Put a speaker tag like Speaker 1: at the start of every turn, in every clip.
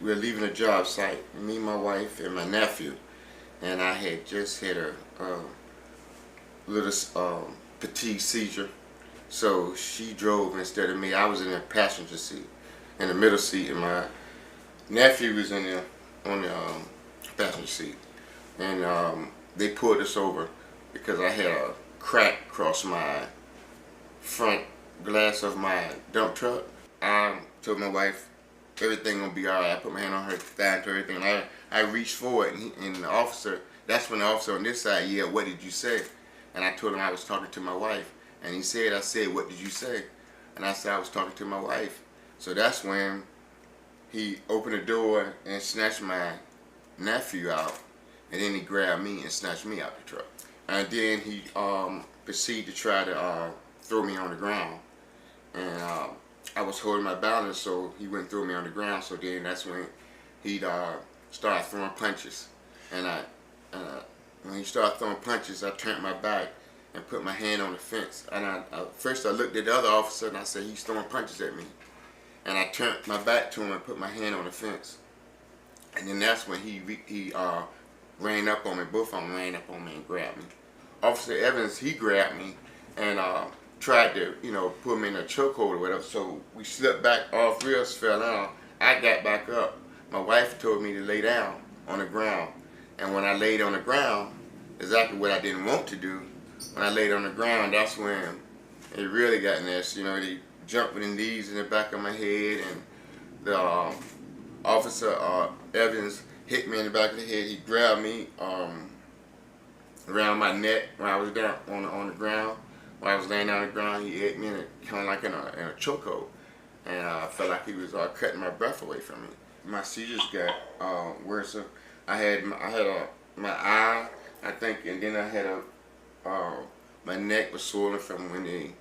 Speaker 1: were leaving a job site, me, my wife, and my nephew, and I had just had a little fatigue seizure. So she drove instead of me. I was in the passenger seat, in the middle seat, and my nephew was in the on the passenger seat. And they pulled us over because I had a crack across my front glass of my dump truck. I told my wife everything gonna be all right. I put my hand on her thigh and everything. I reached forward, and the officer. That's when the officer on this side yelled, "What did you say?" And I told him I was talking to my wife. And he said, I said, "What did you say?" And I said, "I was talking to my wife." So that's when he opened the door and snatched my nephew out. And then he grabbed me and snatched me out the truck. And then he proceeded to try to throw me on the ground. And I was holding my balance, so he wouldn't throw me on the ground. So then that's when he started throwing punches. And when he started throwing punches, I turned my back and put my hand on the fence. And first I looked at the other officer and I said, "He's throwing punches at me." And I turned my back to him and put my hand on the fence. And then that's when he ran up on me. Both of them ran up on me and grabbed me. Officer Evans, he grabbed me and tried to, put me in a chokehold or whatever. So we slipped back, all three of us fell down. I got back up. My wife told me to lay down on the ground. And when I laid on the ground, exactly what I didn't want to do, when I laid on the ground, that's when it really got nasty. They jumped with the knees in the back of my head, and the officer Evans hit me in the back of the head. He grabbed me around my neck when I was down on the ground. When I was laying down on the ground, he hit me kind of like in a chokehold, and I felt like he was cutting my breath away from me. My seizures got worse. I had my eye, I think, and then I had my neck was swollen from when they,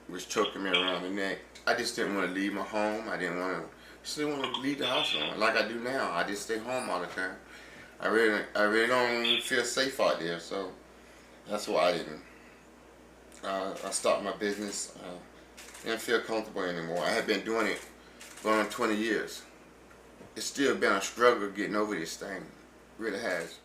Speaker 1: was choking me around the neck. I just didn't want to leave my home. I didn't want to leave the house like I do now. I just stay home all the time. I really don't even feel safe out there, so that's why I didn't. I stopped my business. Didn't feel comfortable anymore. I had been doing it going on 20 years. It's still been a struggle getting over this thing. It really has.